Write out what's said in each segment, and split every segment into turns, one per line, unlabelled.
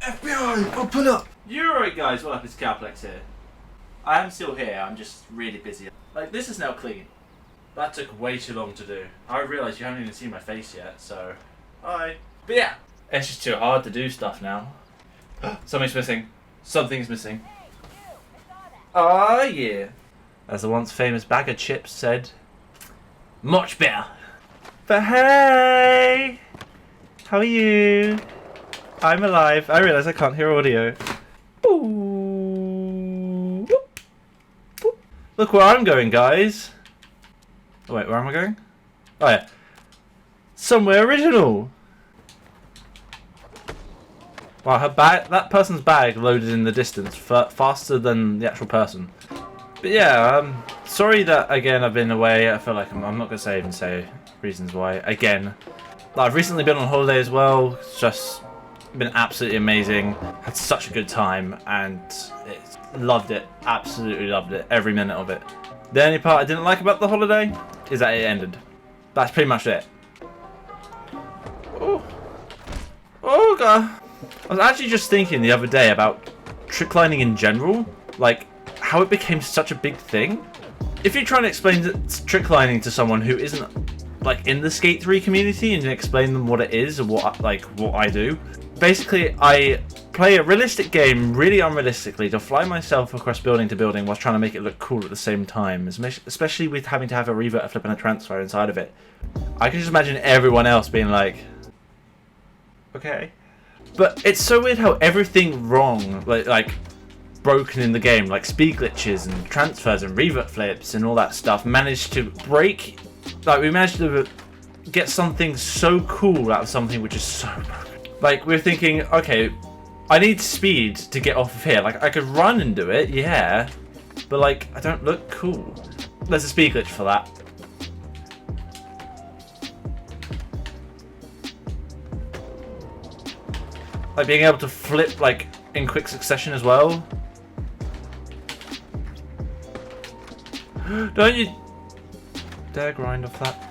FBI, open up!
You're alright guys, what up, it's Calplex here. I am still here, I'm just really busy. Like, this is now clean. That took way too long to do. I realised you haven't even seen my face yet, so... Hi. But yeah, it's just too hard to do stuff now. Something's missing. Something's missing. Ah, yeah. As the once famous bag of chips said, much better. But hey! How are you? I'm alive. I realise I can't hear audio. Ooh. Look where I'm going, guys. Oh wait, where am I going? Oh yeah. Somewhere original. Wow, her bag, that person's bag loaded in the distance faster than the actual person. But yeah, sorry that again I've been away. I feel like I'm not going to even say reasons why. Again, I've recently been on holiday as well. It's just been absolutely amazing. Had such a good time and loved it. Absolutely loved it. Every minute of it. The only part I didn't like about the holiday is that it ended. That's pretty much it. Oh god. I was actually just thinking the other day about tricklining in general. Like, how it became such a big thing. If you're trying to explain tricklining to someone who isn't like in the Skate 3 community and explain them what it is and what I do. Basically, I play a realistic game really unrealistically to fly myself across building to building whilst trying to make it look cool at the same time, especially with having to have a revert, a flip and a transfer inside of it. I can just imagine everyone else being like, okay. But it's so weird how everything wrong, like broken in the game, like speed glitches and transfers and revert flips and all that stuff managed to break. Like, we managed to get something so cool out of something which is so broken. Like, we're thinking, okay, I need speed to get off of here. Like, I could run and do it, yeah, but like, I don't look cool. There's a speed glitch for that. Like, being able to flip, like, in quick succession as well. Don't you dare grind off that.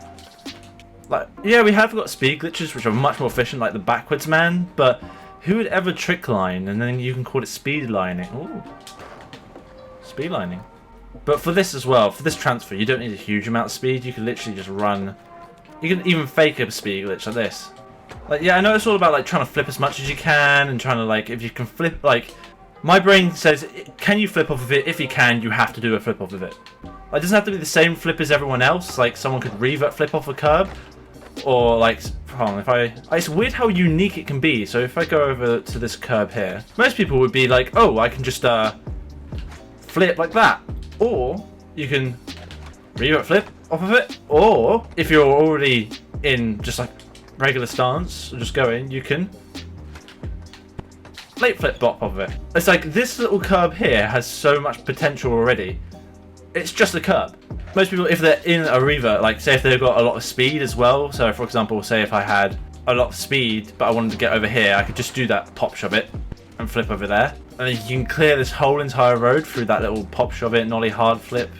Like, yeah, we have got speed glitches which are much more efficient, like the backwards man, but who would ever trick line and then you can call it speed lining? Ooh. Speed lining. But for this as well, for this transfer, you don't need a huge amount of speed. You can literally just run. You can even fake a speed glitch like this. Like, yeah, I know it's all about like trying to flip as much as you can and trying to, like, if you can flip, like, my brain says, can you flip off of it? If you can, you have to do a flip off of it. Like, it doesn't have to be the same flip as everyone else. Like, someone could revert flip off a curb. Or, like, hold on, it's weird how unique it can be. So if I go over to this curb here, most people would be like, oh, I can just flip like that. Or you can revert flip off of it. Or if you're already in just like regular stance, just going, you can late flip bop off of it. It's like this little curb here has so much potential already. It's just a curb. Most people, if they're in a revert, like say if they've got a lot of speed as well, so for example, say if I had a lot of speed but I wanted to get over here, I could just do that pop shove it and flip over there. And then you can clear this whole entire road through that little pop shove it, nollie hard flip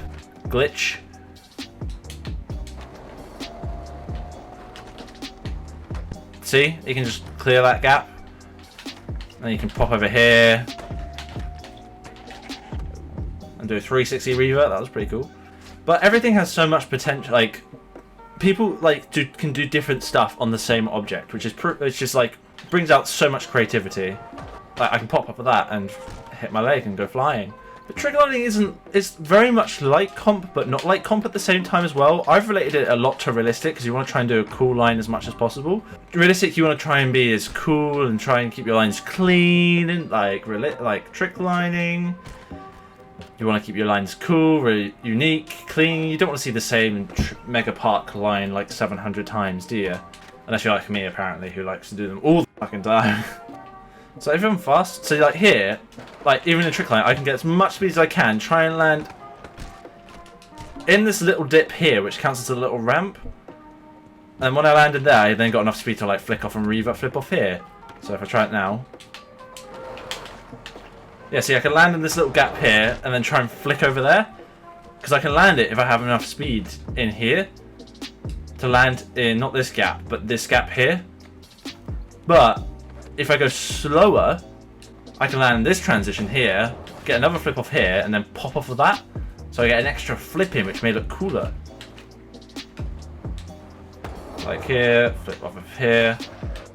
glitch. See, you can just clear that gap. And you can pop over here and do a 360 revert. That was pretty cool. But everything has so much potential. Like, people like can do different stuff on the same object, which is it's just like brings out so much creativity. Like, I can pop up with that and hit my leg and go flying. But tricklining it's very much like comp, but not like comp at the same time as well. I've related it a lot to realistic because you want to try and do a cool line as much as possible. Realistic, you want to try and be as cool and try and keep your lines clean and like tricklining. You want to keep your lines cool, really unique, clean. You don't want to see the same Mega Park line like 700 times, do you? Unless you're like me, apparently, who likes to do them all the fucking time. So if I'm fast, so like here, like even in trick line, I can get as much speed as I can, try and land in this little dip here, which counts as a little ramp. And when I landed there, I then got enough speed to like flick off and revert flip off here. So if I try it now. Yeah, see, I can land in this little gap here and then try and flick over there. Because I can land it if I have enough speed in here to land in not this gap, but this gap here. But if I go slower, I can land this transition here, get another flip off here, and then pop off of that. So I get an extra flip in, which may look cooler. Like here, flip off of here,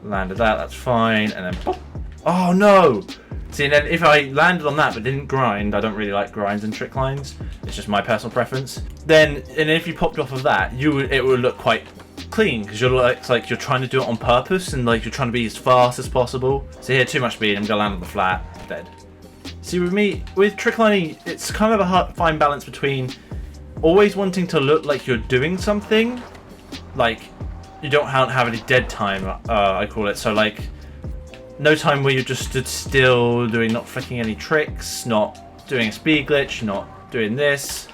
landed that, that's fine, and then pop. Oh no! See, and then if I landed on that but didn't grind, I don't really like grinds and trick lines. It's just my personal preference. Then, and if you popped off of that, it would look quite clean because it's like you're trying to do it on purpose and like you're trying to be as fast as possible. So here, too much speed, I'm gonna land on the flat, dead. See, with me, with trick lining, it's kind of a hard, fine balance between always wanting to look like you're doing something, like you don't have any dead time, I call it. So like, no time where you just stood still, not flicking any tricks, not doing a speed glitch, not doing this.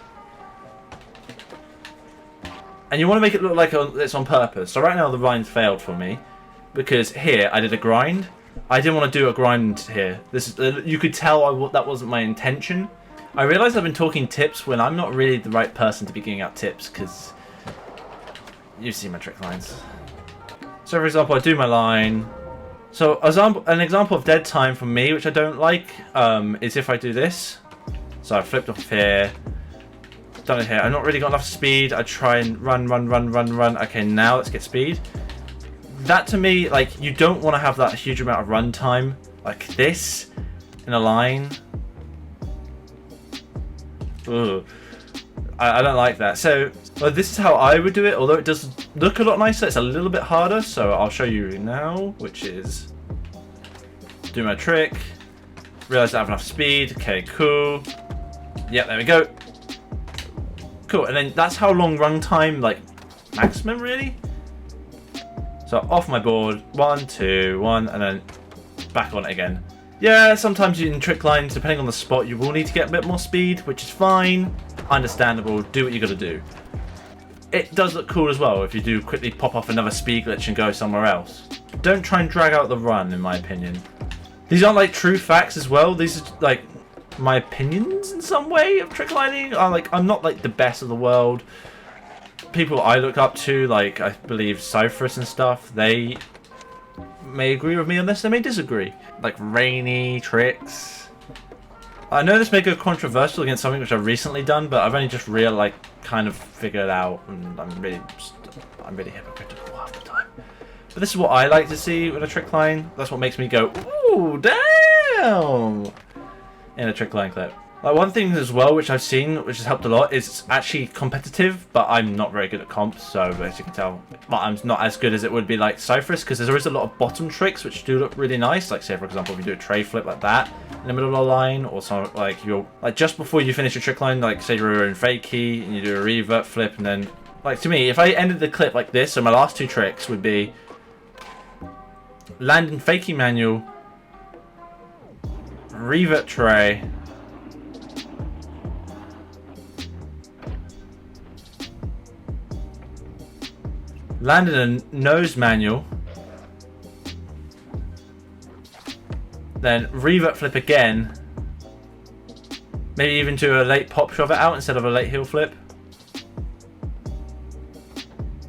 And you want to make it look like it's on purpose. So right now the grind failed for me because here I did a grind. I didn't want to do a grind here. This is, you could tell that wasn't my intention. I realized I've been talking tips when I'm not really the right person to be giving out tips because you see my trick lines. So for example, I do my line. So an example of dead time for me, which I don't like, is if I do this. So I flipped off here, done it here. I've not really got enough speed. I try and run. Okay, now let's get speed. That to me, like, you don't want to have that huge amount of run time like this in a line. Ugh. I don't like that. So this is how I would do it, although it does look a lot nicer. It's a little bit harder, so I'll show you now, which is do my trick, realize I have enough speed. Okay, cool. Yeah, there we go. Cool, and then that's how long run time, like maximum really. So off my board, 1, 2, 1, and then back on it again. Yeah, sometimes in trick lines, depending on the spot, you will need to get a bit more speed, which is fine. Understandable, do what you gotta do. It does look cool as well if you do quickly pop off another speed glitch and go somewhere else. Don't try and drag out the run, in my opinion. These aren't like true facts as well. These are like my opinions in some way of trick lining. I'm not like the best of the world. People I look up to, like I believe Cypherus and stuff, they may agree with me on this, they may disagree. Like rainy tricks. I know this may go controversial against something which I've recently done, but I've only just kind of figured out, and I'm really hypocritical half the time. But this is what I like to see with a trick line. That's what makes me go, ooh, damn, in a trick line clip. Like one thing as well, which I've seen, which has helped a lot, is actually competitive, but I'm not very good at comps, so as you can tell, I'm not as good as it would be like Cypherus, because there is a lot of bottom tricks which do look really nice. Like say for example, if you do a tray flip like that in the middle of the line, or some like you're like just before you finish your trick line, like say you're in fakie and you do a revert flip, and then like to me, if I ended the clip like this, so my last two tricks would be land in fakie manual, revert tray, landed a nose manual, then revert flip again, maybe even do a late pop shove it out instead of a late heel flip,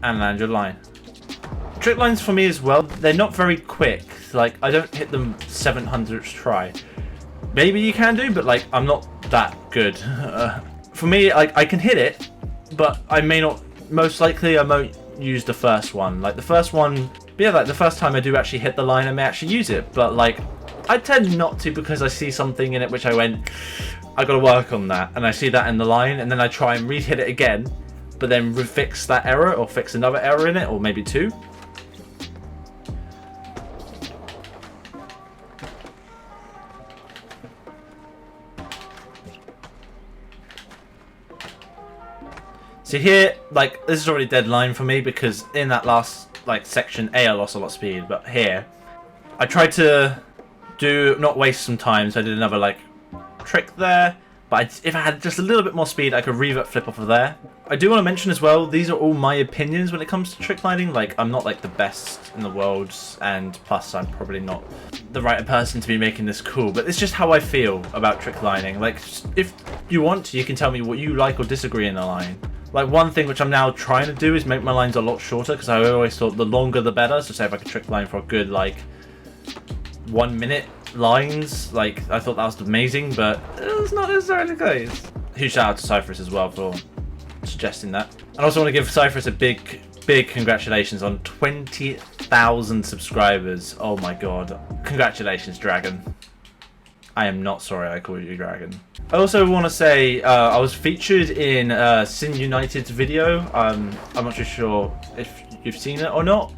and land your line. Trick lines for me as well, they're not very quick. Like I don't hit them 700th try. Maybe you can do, but like I'm not that good. For me, like I can hit it, but I may not. Most likely, I won't use the first one. Like the first one, yeah, like the first time I do actually hit the line, I may actually use it. But like, I tend not to because I see something in it which I gotta work on that, and I see that in the line, and then I try and re-hit it again, but then fix that error or fix another error in it, or maybe two. So here, like, this is already dead line for me because in that last, like, section, I lost a lot of speed, but here, I tried to not waste some time, so I did another, like, trick there, but if I had just a little bit more speed, I could revert flip off of there. I do want to mention as well, these are all my opinions when it comes to trick lining. Like, I'm not, like, the best in the world, and plus, I'm probably not the right person to be making this cool, but it's just how I feel about trick lining. Like, if you want to, you can tell me what you like or disagree in a line. Like one thing which I'm now trying to do is make my lines a lot shorter because I always thought the longer the better. So say if I could trick line for a good like 1 minute, lines. Like, I thought that was amazing, but it's not necessarily the case. Huge shout out to Cypherus as well for suggesting that. And I also want to give Cypherus a big congratulations on 20,000 subscribers. Oh my god. Congratulations, Dragon. I am not sorry I called you Dragon. I also want to say I was featured in Syn United's video. I'm not too sure if you've seen it or not.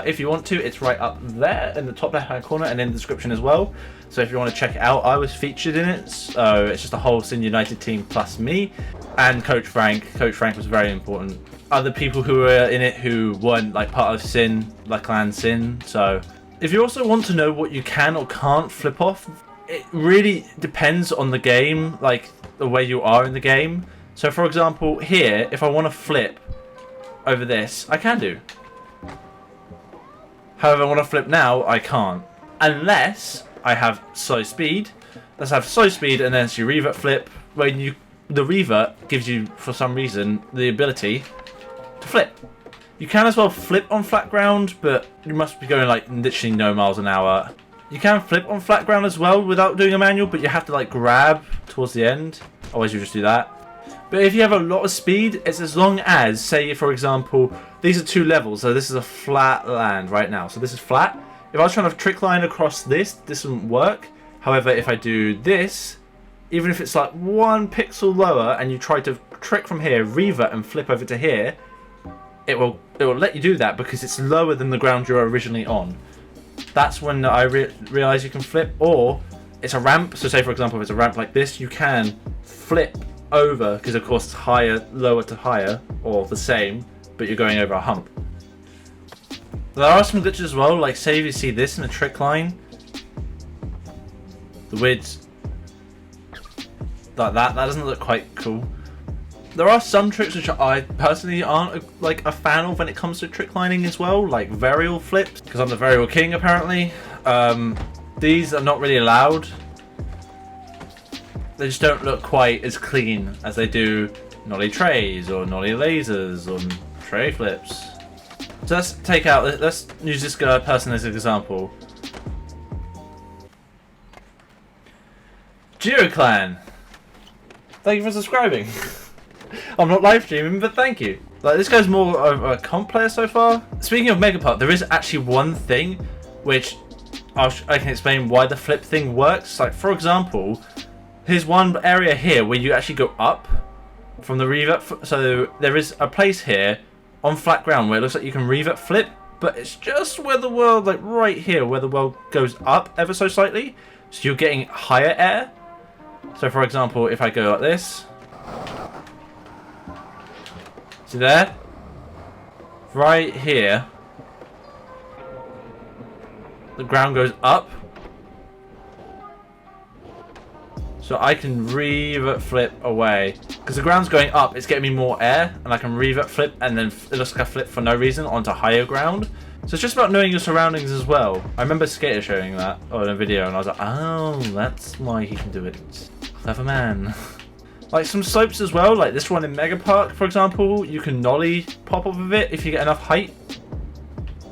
If you want to, it's right up there in the top left hand corner and in the description as well. So if you want to check it out, I was featured in it. So it's just a whole Syn United team plus me and Coach Frank. Coach Frank was very important. Other people who were in it who weren't like part of Syn, like Clan Syn. So if you also want to know what you can or can't flip off, it really depends on the game, like the way you are in the game. So for example, here, if I want to flip over this, I can do. However, I want to flip now, I can't. Unless I have slow speed. Let's have slow speed and then you revert flip. When the revert gives you, for some reason, the ability to flip. You can as well flip on flat ground, but you must be going like literally no miles an hour. You can flip on flat ground as well without doing a manual, but you have to like grab towards the end. Otherwise you just do that. But if you have a lot of speed, it's as long as, say for example, these are 2 levels. So this is a flat land right now. So this is flat. If I was trying to trick line across this wouldn't work. However, if I do this, even if it's like 1 pixel lower and you try to trick from here, revert and flip over to here, it will let you do that because it's lower than the ground you're originally on. That's when I realize you can flip. Or it's a ramp, so say for example if it's a ramp like this, you can flip over because of course it's higher, lower to higher, or the same, but you're going over a hump. There are some glitches as well, like say if you see this in a trick line, the width like that doesn't look quite cool. There are some tricks which I personally aren't like a fan of when it comes to trick lining as well, like varial flips, because I'm the varial king apparently. These are not really allowed. They just don't look quite as clean as they do nollie trays or nollie lasers or tray flips. So let's use this person as an example. GeoClan, thank you for subscribing. I'm not live streaming, but thank you. Like, this guy's more of a comp player so far. Speaking of Megapart, there is actually one thing which I can explain why the flip thing works. Like, for example, here's one area here where you actually go up from the revert. So there is a place here on flat ground where it looks like you can revert flip, but it's just where the world, like right here, where the world goes up ever so slightly. So you're getting higher air. So for example, if I go like this, see there? Right here, the ground goes up. So I can revert flip away. Because the ground's going up, it's getting me more air, and I can revert flip, and then it looks like I flip for no reason onto higher ground. So it's just about knowing your surroundings as well. I remember Skater showing that on a video, and I was like, oh, that's why he can do it. Clever man. Like some slopes as well, like this one in Mega Park, for example, you can nollie pop off of it if you get enough height.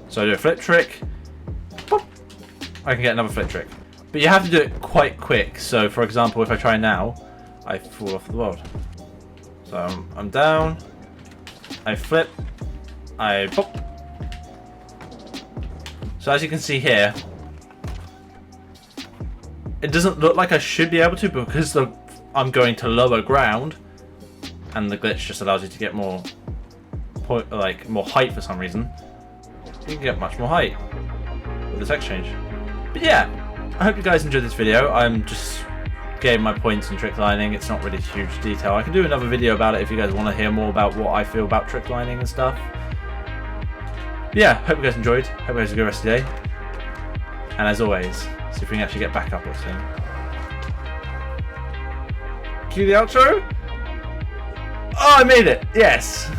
So I do a flip trick, pop, I can get another flip trick. But you have to do it quite quick. So for example, if I try now, I fall off the world. So I'm down, I flip, I pop. So as you can see here, it doesn't look like I should be able to because I'm going to lower ground, and the glitch just allows you to get more height for some reason. You can get much more height with this exchange. But yeah, I hope you guys enjoyed this video. I'm just gave my points in trick lining. It's not really huge detail. I can do another video about it if you guys want to hear more about what I feel about trick lining and stuff. But yeah, hope you guys enjoyed. Hope you guys have a good rest of the day. And as always, see if we can actually get back up this thing. Cue the outro. Oh, I made it. Yes.